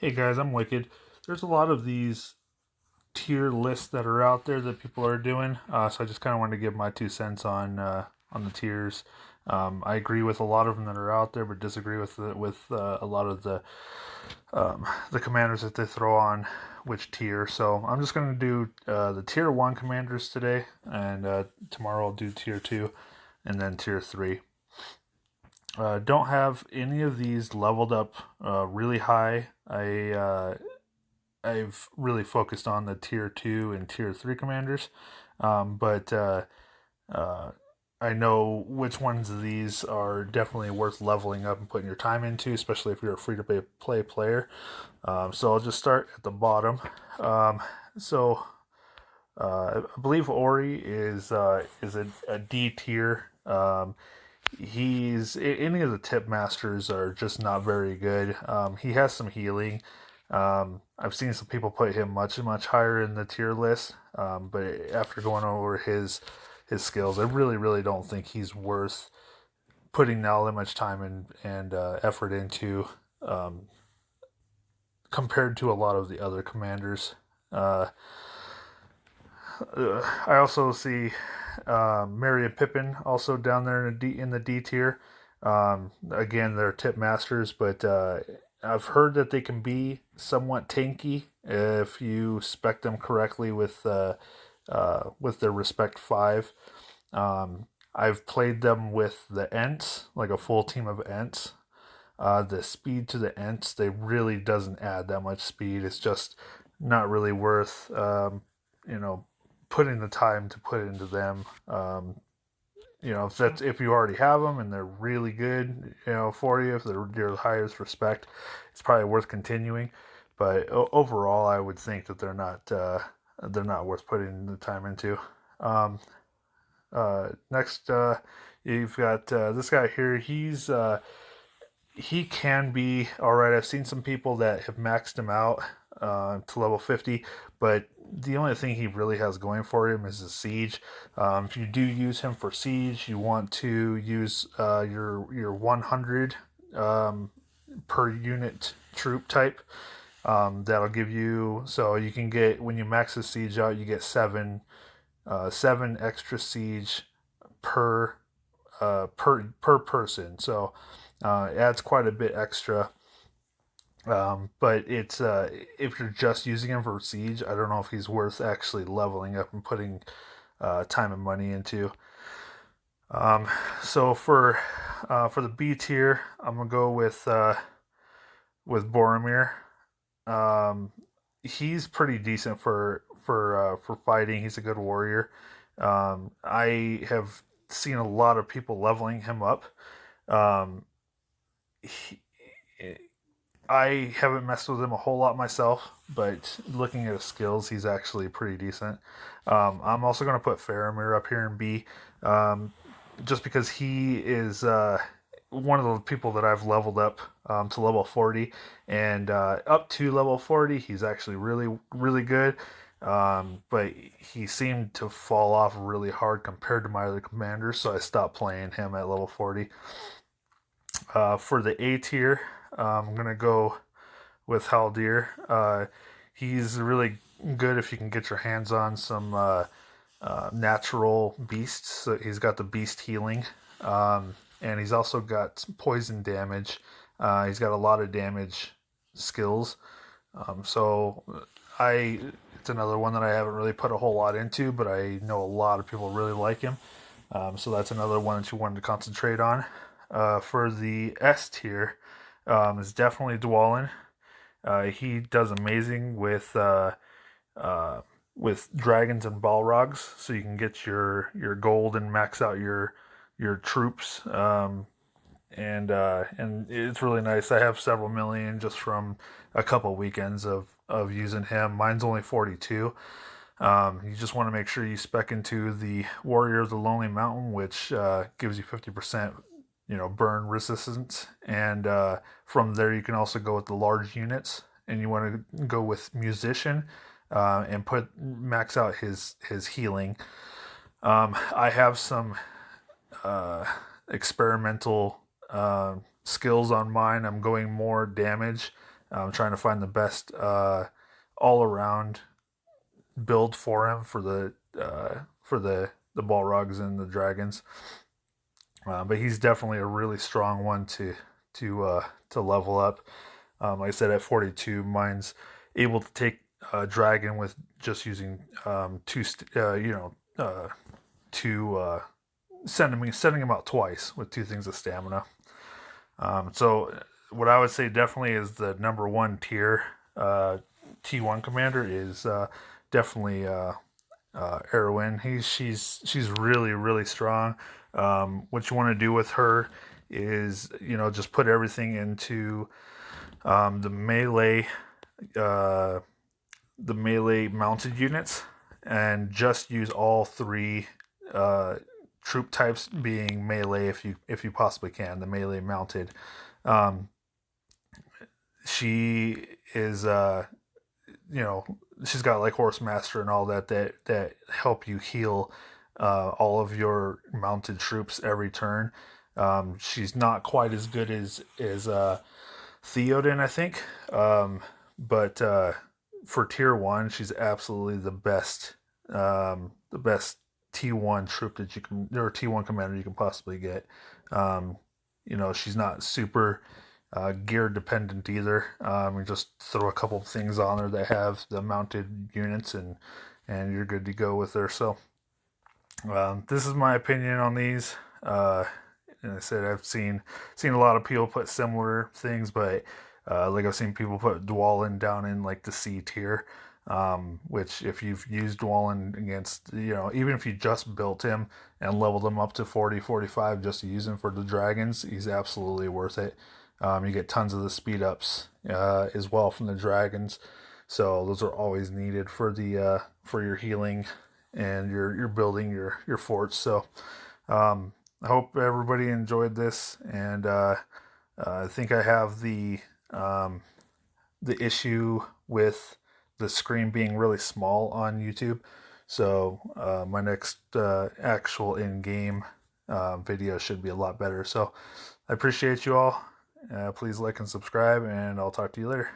Hey guys, I'm Wicked. There's a lot of these tier lists that are out there that people are doing, so I just kind of wanted to give my 2 cents on the tiers. I agree with a lot of them that are out there, but disagree with a lot of the commanders that they throw on which tier. So I'm just going to do the tier one commanders today, and tomorrow I'll do tier two, and then tier three. Don't have any of these leveled up really high. I've really focused on the tier two and tier three commanders, but uh, I know which ones of these are definitely worth leveling up and putting your time into, especially if you're a free to play player. So I'll just start at the bottom. Um, so I believe Ori is a D tier. He's any of the tip masters are just not very good. He has some healing. I've seen some people put him much higher in the tier list, but after going over his skills, I really don't think he's worth putting all that much time and effort into, um, compared to a lot of the other commanders. Uh, I also see Mary and Pippin also down there in the D tier. Again, they're tip masters, but I've heard that they can be somewhat tanky if you spec them correctly with their respect five. I've played them with the Ents, like a full team of Ents. The speed to the Ents, they really doesn't add that much speed. It's just not really worth you know putting the time to put into them. If you already have them and they're really good, for you, if they're your highest respect, it's probably worth continuing. But overall, I would think that they're not worth putting the time into. Um, Next, you've got this guy here. He can be all right. I've seen some people that have maxed him out to level 50, but the only thing he really has going for him is his siege. If you do use him for siege, you want to use your 100 per unit troop type. That'll give you, so you can get, when you max the siege out, you get seven extra siege per per person. So it adds quite a bit extra. But it's if you're just using him for siege, I don't know if he's worth actually leveling up and putting time and money into. Um, so for the B tier, I'm gonna go with Boromir. Um, he's pretty decent for fighting. He's a good warrior. I have seen a lot of people leveling him up. Um, he, I haven't messed with him a whole lot myself, but looking at his skills, he's actually pretty decent. I'm also going to put Faramir up here in B, um, just because he is one of the people that I've leveled up to level 40, and up to level 40, he's actually really good. But he seemed to fall off really hard compared to my other commanders, so I stopped playing him at level 40. For the A tier, I'm gonna go with Haldar. He's really good if you can get your hands on some natural beasts. So he's got the beast healing, and he's also got poison damage. He's got a lot of damage skills. So I it's another one that I haven't really put a whole lot into, but I know a lot of people really like him. So that's another one that you wanted to concentrate on. For the S tier, is definitely Dwalin. He does amazing with dragons and balrogs, so you can get your gold and max out your troops. And it's really nice. I have several million just from a couple weekends of using him. Mine's only 42. You just want to make sure you spec into the Warrior of the Lonely Mountain, which gives you 50% burn resistance, and from there you can also go with the large units, and you want to go with Musician and put max out his healing. I have some experimental skills on mine. I'm going more damage trying to find the best all around build for him for the Balrogs and the dragons. But he's definitely a really strong one to level up. Like I said, at 42, mine's able to take a dragon with just using two sending him out twice with two things of stamina. So what I would say definitely is the number one tier T1 commander is definitely Heroine. She's really strong. What you want to do with her is just put everything into the uh, melee mounted units, and just use all three uh, troop types being melee if you possibly can. The melee mounted. Um, she is you know she's got like horse master and all that help you heal all of your mounted troops every turn. She's not quite as good as Theoden, I think, but for tier one, she's absolutely the best T1 troop that you can, or T1 commander you can possibly get. Um, she's not super gear dependent either. You just throw a couple of things on her that have the mounted units, and you're good to go with her. So this is my opinion on these. And I said I've seen a lot of people put similar things, but like I've seen people put Dwalin down in like the C tier. Which if you've used Dwalin against, even if you just built him and leveled him up to 40, 45 just to use him for the dragons, he's absolutely worth it. You get tons of the speed ups as well from the dragons, so those are always needed for your healing and your building your forts. So I hope everybody enjoyed this, and I think I have the issue with the screen being really small on YouTube. So my next actual in-game video should be a lot better. So I appreciate you all. Please like and subscribe, and I'll talk to you later.